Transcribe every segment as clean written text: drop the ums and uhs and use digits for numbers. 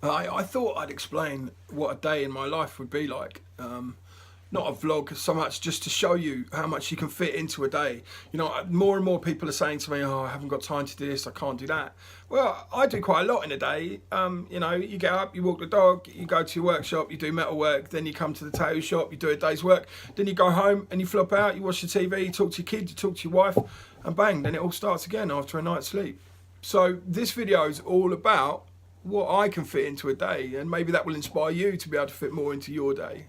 I thought I'd explain what a day in my life would be like. Not a vlog so much, just to show you how much you can fit into a day. You know, more and more people are saying to me, oh, I haven't got time to do this, I can't do that. Well, I do quite a lot in a day. You know, you get up, you walk the dog, you go to your workshop, you do metal work, then you come to the tattoo shop, you do a day's work, then you go home and you flop out, you watch the TV, you talk to your kids, you talk to your wife, and bang, then it all starts again after a night's sleep. So this video is all about what I can fit into a day, and maybe that will inspire you to be able to fit more into your day.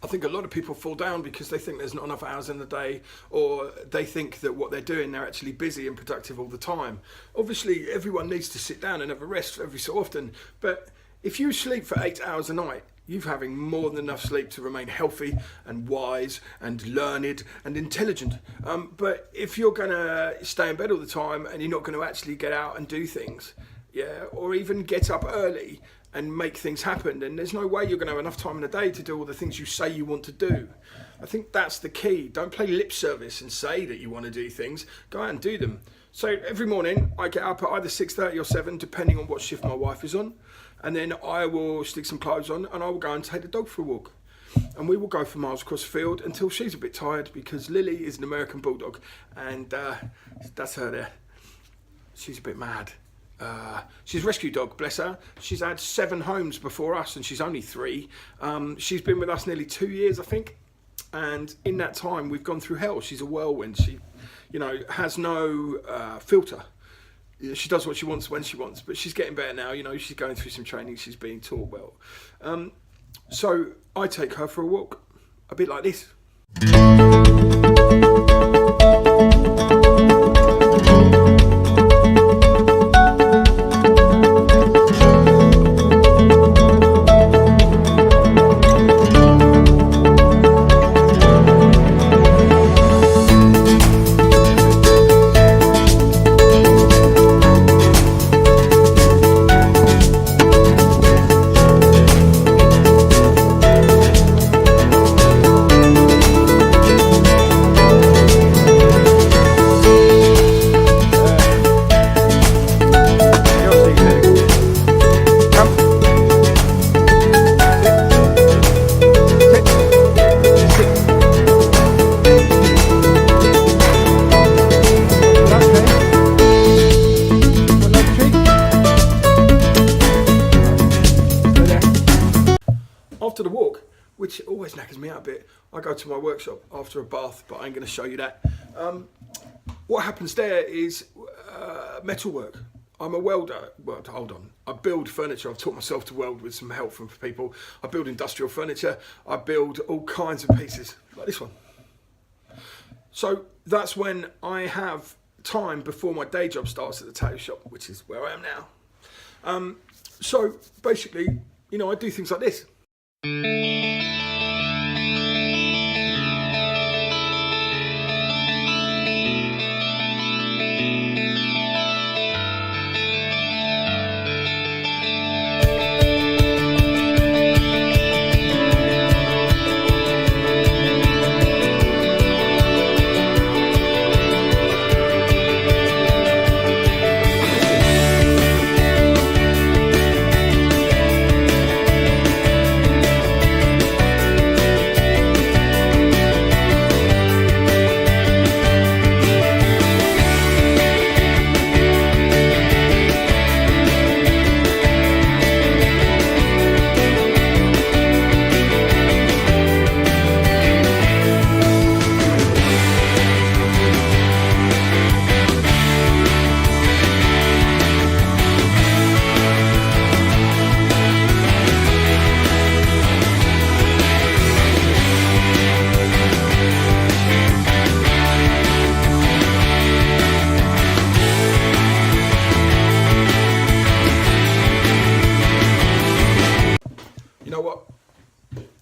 I think a lot of people fall down because they think there's not enough hours in the day, or they think that what they're doing, they're actually busy and productive all the time. Obviously, everyone needs to sit down and have a rest every so often, but if you sleep for 8 hours a night, you're having more than enough sleep to remain healthy and wise and learned and intelligent. But if you're going to stay in bed all the time and you're not going to actually get out and do things, yeah, or even get up early and make things happen, then there's no way you're going to have enough time in the day to do all the things you say you want to do. I think that's the key. Don't play lip service and say that you want to do things. Go out and do them. So every morning I get up at either 6:30 or 7, depending on what shift my wife is on, and then I will stick some clothes on and I will go and take the dog for a walk. And we will go for miles across the field until she's a bit tired, because Lily is an American bulldog, and that's her there. She's a bit mad. She's a rescue dog, bless her. She's had 7 homes before us and she's only 3. She's been with us nearly 2 years, I think. And in that time, we've gone through hell. She's a whirlwind. She, you know, has no filter. She does what she wants when she wants, but she's getting better now. You know, she's going through some training. She's being taught well. So I take her for a walk, a bit like this. After the walk, which always knackers me out a bit, I go to my workshop after a bath, but I ain't going to show you that. What happens there is metal work. I'm a welder. Well, hold on. I build furniture. I've taught myself to weld with some help from people. I build industrial furniture. I build all kinds of pieces, like this one. So that's when I have time before my day job starts at the tattoo shop, which is where I am now. So basically, you know, I do things like this.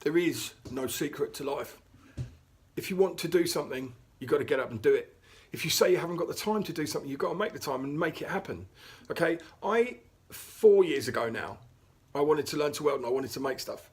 There is no secret to life. If you want to do something, you've got to get up and do it. If you say you haven't got the time to do something, you've got to make the time and make it happen. Okay, 4 years ago now, I wanted to learn to weld and I wanted to make stuff.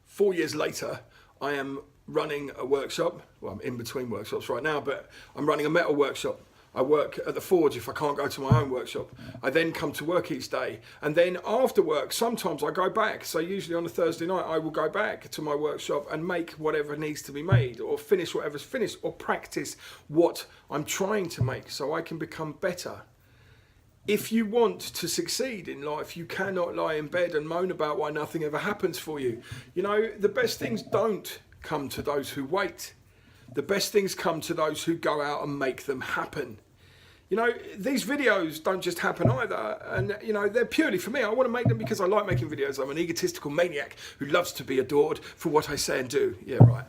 4 years later, I am running a workshop. Well, I'm in between workshops right now, but I'm running a metal workshop. I work at the forge if I can't go to my own workshop. I then come to work each day. And then after work, sometimes I go back. So usually on a Thursday night, I will go back to my workshop and make whatever needs to be made, or finish whatever's finished, or practice what I'm trying to make so I can become better. If you want to succeed in life, you cannot lie in bed and moan about why nothing ever happens for you. You know, the best things don't come to those who wait. The best things come to those who go out and make them happen. You know, these videos don't just happen either. And, you know, they're purely for me. I want to make them because I like making videos. I'm an egotistical maniac who loves to be adored for what I say and do. Yeah, right.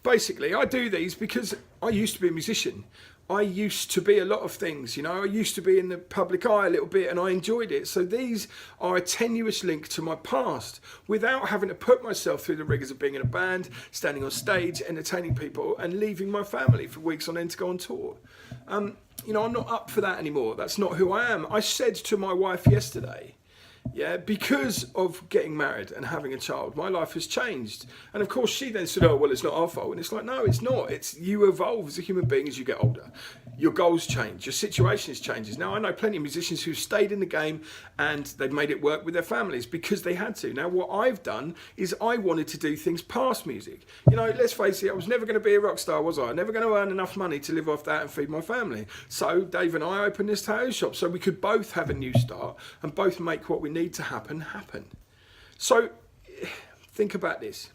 Basically, I do these because I used to be a musician. I used to be a lot of things, you know. I used to be in the public eye a little bit and I enjoyed it. So these are a tenuous link to my past without having to put myself through the rigours of being in a band, standing on stage, entertaining people and leaving my family for weeks on end to go on tour. You know, I'm not up for that anymore. That's not who I am. I said to my wife yesterday, yeah, because of getting married and having a child, my life has changed. And of course she then said, oh, well, it's not our fault. And it's like, no, it's not. It's you evolve as a human being as you get older. Your goals change, your situations changes. Now, I know plenty of musicians who've stayed in the game and they've made it work with their families because they had to. Now, what I've done is I wanted to do things past music. You know, let's face it, I was never going to be a rock star, was I? Never going to earn enough money to live off that and feed my family. So Dave and I opened this tattoo shop so we could both have a new start and both make what we need to happen. So think about this.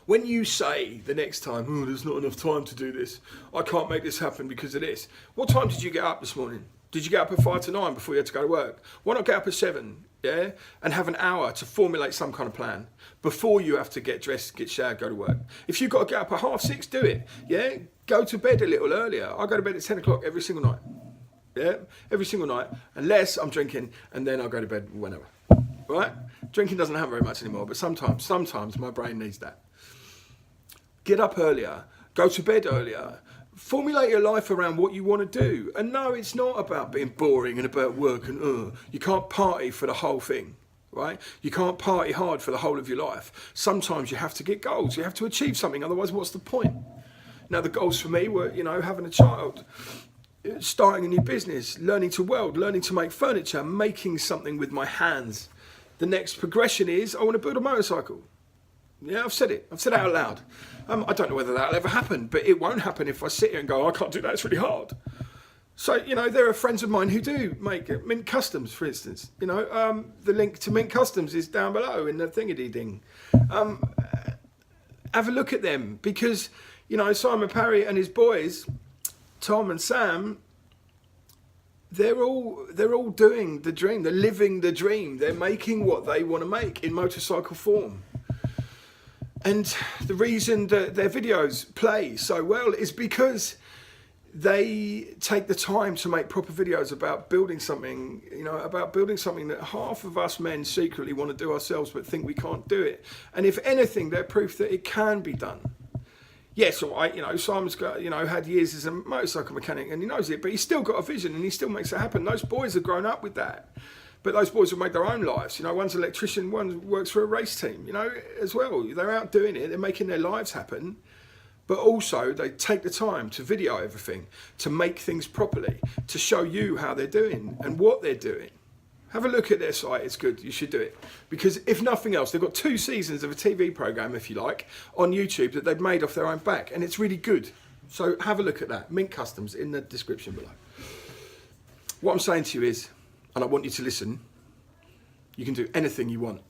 When you say the next time, oh, there's not enough time to do this, I can't make this happen because of this. What time did you get up this morning? Did you get up at 5 to 9 before you had to go to work? Why not get up at 7, yeah? And have an hour to formulate some kind of plan before you have to get dressed, get showered, go to work. If you've got to get up at 6:30, do it, yeah? Go to bed a little earlier. I go to bed at 10 o'clock every single night. Yeah, every single night, unless I'm drinking, and then I'll go to bed whenever, right? Drinking doesn't happen very much anymore, but sometimes my brain needs that. Get up earlier, go to bed earlier, formulate your life around what you want to do. And no, it's not about being boring and about work and you can't party for the whole thing, right? You can't party hard for the whole of your life. Sometimes you have to get goals, you have to achieve something, otherwise what's the point? Now the goals for me were, you know, having a child, starting a new business, learning to weld, learning to make furniture, making something with my hands. The next progression is I want to build a motorcycle. Yeah, I've said it out loud. I don't know whether that'll ever happen, but it won't happen if I sit here and go, I can't do that, it's really hard. So, you know, there are friends of mine who do make it. Mint Customs, for instance. You know, the link to Mint Customs is down below in the thingy-ding. Have a look at them because, you know, Simon Parry and his boys, Tom and Sam, they're all doing the dream. They're living the dream. They're making what they want to make in motorcycle form. And the reason that their videos play so well is because they take the time to make proper videos about building something, you know, about building something that half of us men secretly want to do ourselves but think we can't do it. And if anything, they're proof that it can be done. Yes, all right, you know, Simon's got, you know, had years as a motorcycle mechanic and he knows it, but he's still got a vision and he still makes it happen. Those boys have grown up with that. But those boys have made their own lives. You know, one's an electrician, one works for a race team, you know, as well. They're out doing it, they're making their lives happen. But also they take the time to video everything, to make things properly, to show you how they're doing and what they're doing. Have a look at their site, it's good, you should do it. Because if nothing else, they've got 2 seasons of a TV programme, if you like, on YouTube that they've made off their own back, and it's really good. So have a look at that. Mint Customs in the description below. What I'm saying to you is, and I want you to listen, you can do anything you want.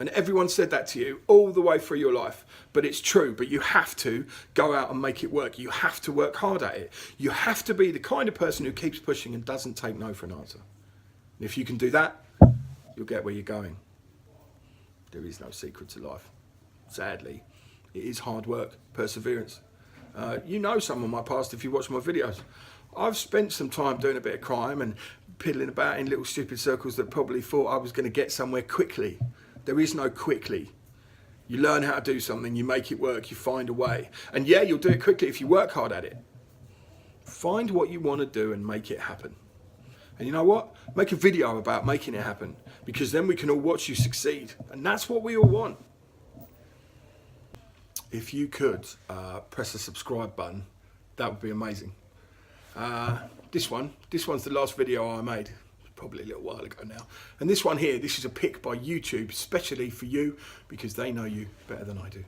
And everyone said that to you all the way through your life. But it's true, but you have to go out and make it work. You have to work hard at it. You have to be the kind of person who keeps pushing and doesn't take no for an answer. And if you can do that, you'll get where you're going. There is no secret to life. Sadly, it is hard work, perseverance. You know some of my past if you watch my videos. I've spent some time doing a bit of crime and piddling about in little stupid circles that probably thought I was going to get somewhere quickly. There is no quickly. You learn how to do something, you make it work, you find a way. And yeah, you'll do it quickly if you work hard at it. Find what you want to do and make it happen. And you know what? Make a video about making it happen, because then we can all watch you succeed. And that's what we all want. If you could press the subscribe button, that would be amazing. This one's the last video I made, probably a little while ago now. And this one here, this is a pick by YouTube, especially for you, because they know you better than I do.